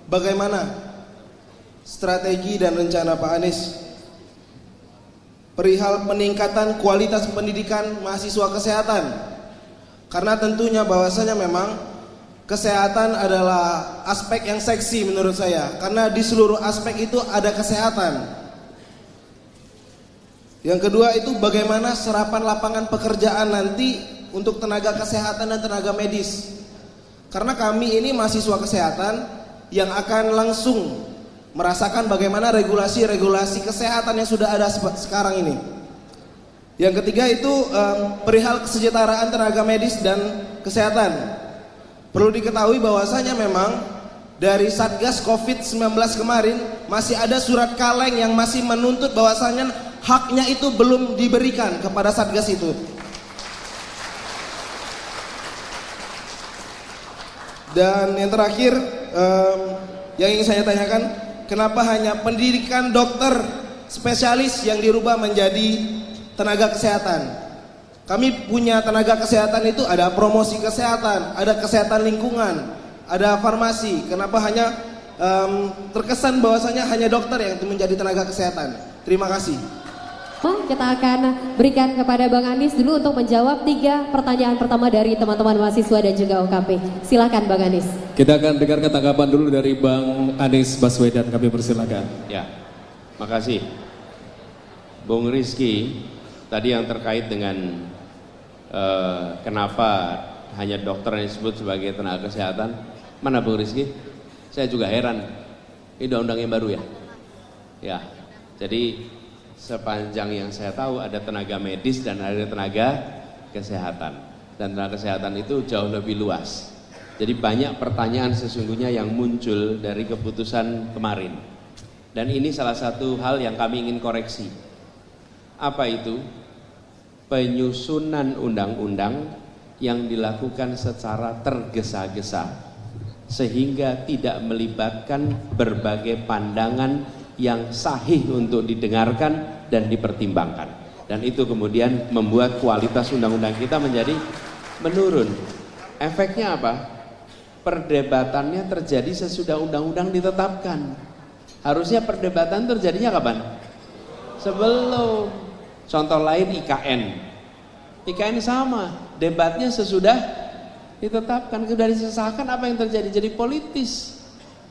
bagaimana strategi dan rencana Pak Anies perihal peningkatan kualitas pendidikan mahasiswa kesehatan? Karena tentunya bahwasanya memang kesehatan adalah aspek yang seksi menurut saya, karena di seluruh aspek itu ada kesehatan. Yang kedua itu bagaimana serapan lapangan pekerjaan nanti untuk tenaga kesehatan dan tenaga medis. Karena kami ini mahasiswa kesehatan yang akan langsung merasakan bagaimana regulasi-regulasi kesehatan yang sudah ada sekarang ini. Yang ketiga itu perihal kesejahteraan tenaga medis dan kesehatan. Perlu diketahui bahwasanya memang dari Satgas COVID-19 kemarin masih ada surat kaleng yang masih menuntut bahwasanya haknya itu belum diberikan kepada Satgas itu. Dan yang terakhir yang ingin saya tanyakan, kenapa hanya pendidikan dokter spesialis yang dirubah menjadi tenaga kesehatan? Kami punya tenaga kesehatan itu ada promosi kesehatan, ada kesehatan lingkungan, ada farmasi. Kenapa hanya terkesan bahwasanya hanya dokter yang menjadi tenaga kesehatan? Terima kasih. Kita akan berikan kepada Bang Anies dulu untuk menjawab 3 pertanyaan pertama dari teman-teman mahasiswa dan juga OKP. Silakan Bang Anies. Kita akan dengarkan tanggapan dulu dari Bang Anies Baswedan, kami persilakan. Ya, makasih. Bung Rizky, tadi yang terkait dengan kenapa hanya dokter yang disebut sebagai tenaga kesehatan, mana Bung Rizky? Saya juga heran, ini undang-undang yang baru ya? Ya, jadi sepanjang yang saya tahu ada tenaga medis dan ada tenaga kesehatan. Dan tenaga kesehatan itu jauh lebih luas. Jadi banyak pertanyaan sesungguhnya yang muncul dari keputusan kemarin. Dan ini salah satu hal yang kami ingin koreksi. Apa itu? Penyusunan undang-undang yang dilakukan secara tergesa-gesa sehingga tidak melibatkan berbagai pandangan yang sahih untuk didengarkan dan dipertimbangkan. Dan itu kemudian membuat kualitas undang-undang kita menjadi menurun. Efeknya apa? Perdebatannya terjadi sesudah undang-undang ditetapkan. Harusnya perdebatan terjadinya kapan? Sebelum. Contoh lain IKN. IKN sama, debatnya sesudah ditetapkan, sudah disesahkan, apa yang terjadi? Jadi politis.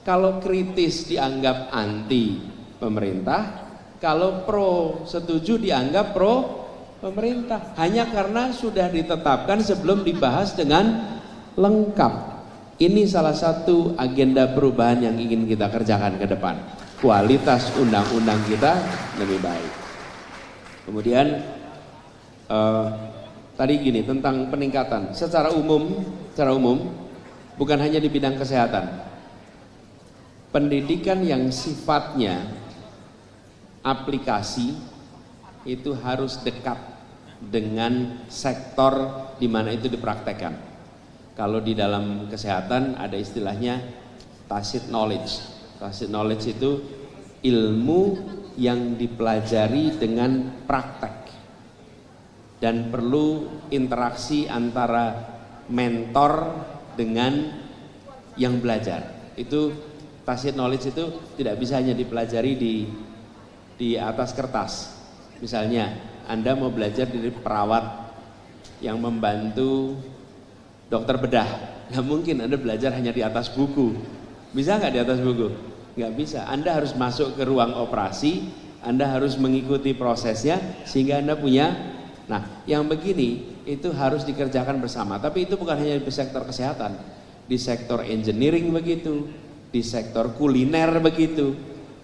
Kalau kritis dianggap anti pemerintah, kalau pro setuju dianggap pro pemerintah, hanya karena sudah ditetapkan sebelum dibahas dengan lengkap. Ini salah satu agenda perubahan yang ingin kita kerjakan ke depan. Kualitas undang-undang kita lebih baik. Kemudian tadi gini tentang peningkatan secara umum bukan hanya di bidang kesehatan. Pendidikan yang sifatnya aplikasi itu harus dekat dengan sektor di mana itu dipraktekkan. Kalau di dalam kesehatan ada istilahnya tacit knowledge. Tacit knowledge itu ilmu yang dipelajari dengan praktek dan perlu interaksi antara mentor dengan yang belajar. Itu tacit knowledge itu tidak bisa hanya dipelajari di atas kertas. Misalnya Anda mau belajar dari perawat yang membantu dokter bedah, nggak mungkin Anda belajar hanya di atas buku. Bisa nggak di atas buku? Nggak bisa. Anda harus masuk ke ruang operasi, Anda harus mengikuti prosesnya sehingga Anda punya. Nah, yang begini itu harus dikerjakan bersama. Tapi itu bukan hanya di sektor kesehatan, di sektor engineering begitu, di sektor kuliner begitu.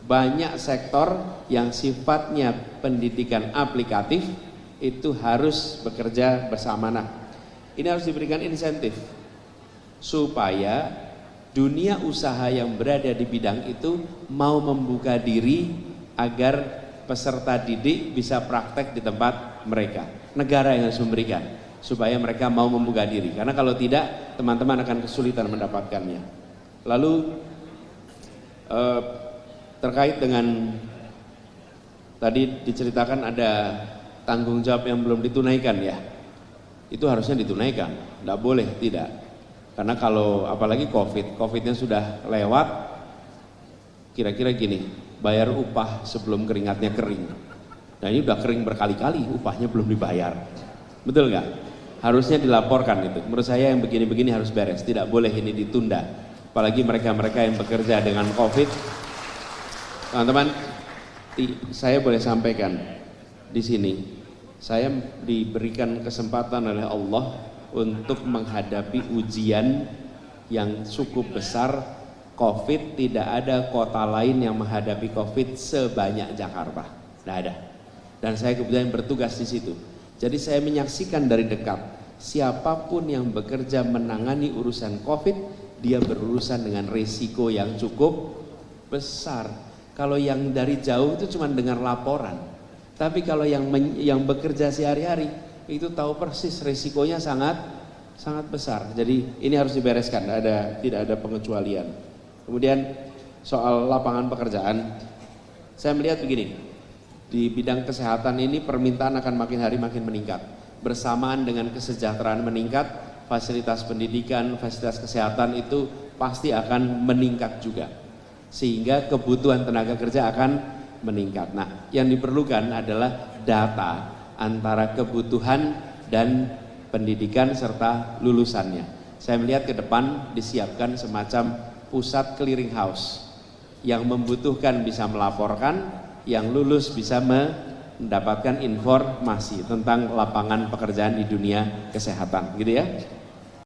Banyak sektor yang sifatnya pendidikan aplikatif itu harus bekerja bersama. Nah, ini harus diberikan insentif supaya dunia usaha yang berada di bidang itu mau membuka diri agar peserta didik bisa praktek di tempat mereka. Negara yang harus memberikan supaya mereka mau membuka diri. Karena kalau tidak, teman-teman akan kesulitan mendapatkannya. Lalu terkait dengan tadi diceritakan ada tanggung jawab yang belum ditunaikan ya. Itu harusnya ditunaikan, tidak boleh tidak. Karena kalau apalagi Covidnya sudah lewat, kira-kira gini, bayar upah sebelum keringatnya kering. Nah ini udah kering berkali-kali, upahnya belum dibayar. Betul nggak? Harusnya dilaporkan itu. Menurut saya yang begini-begini harus beres, tidak boleh ini ditunda. Apalagi mereka-mereka yang bekerja dengan Covid. Teman-teman, saya boleh sampaikan di sini, saya diberikan kesempatan oleh Allah untuk menghadapi ujian yang cukup besar. Covid, tidak ada kota lain yang menghadapi Covid sebanyak Jakarta, tidak ada. Dan saya kebetulan bertugas di situ. Jadi saya menyaksikan dari dekat, siapapun yang bekerja menangani urusan Covid, dia berurusan dengan risiko yang cukup besar. Kalau yang dari jauh itu cuma dengar laporan, tapi kalau yang bekerja sehari-hari itu tahu persis risikonya sangat besar. Jadi ini harus dibereskan, tidak ada pengecualian. Kemudian soal lapangan pekerjaan, saya melihat begini, di bidang kesehatan ini permintaan akan makin hari makin meningkat. Bersamaan dengan kesejahteraan meningkat, fasilitas pendidikan, fasilitas kesehatan itu pasti akan meningkat juga. Sehingga kebutuhan tenaga kerja akan meningkat. Nah, yang diperlukan adalah data antara kebutuhan dan pendidikan serta lulusannya. Saya melihat ke depan disiapkan semacam pusat clearing house yang membutuhkan bisa melaporkan, yang lulus bisa mendapatkan informasi tentang lapangan pekerjaan di dunia kesehatan, gitu ya.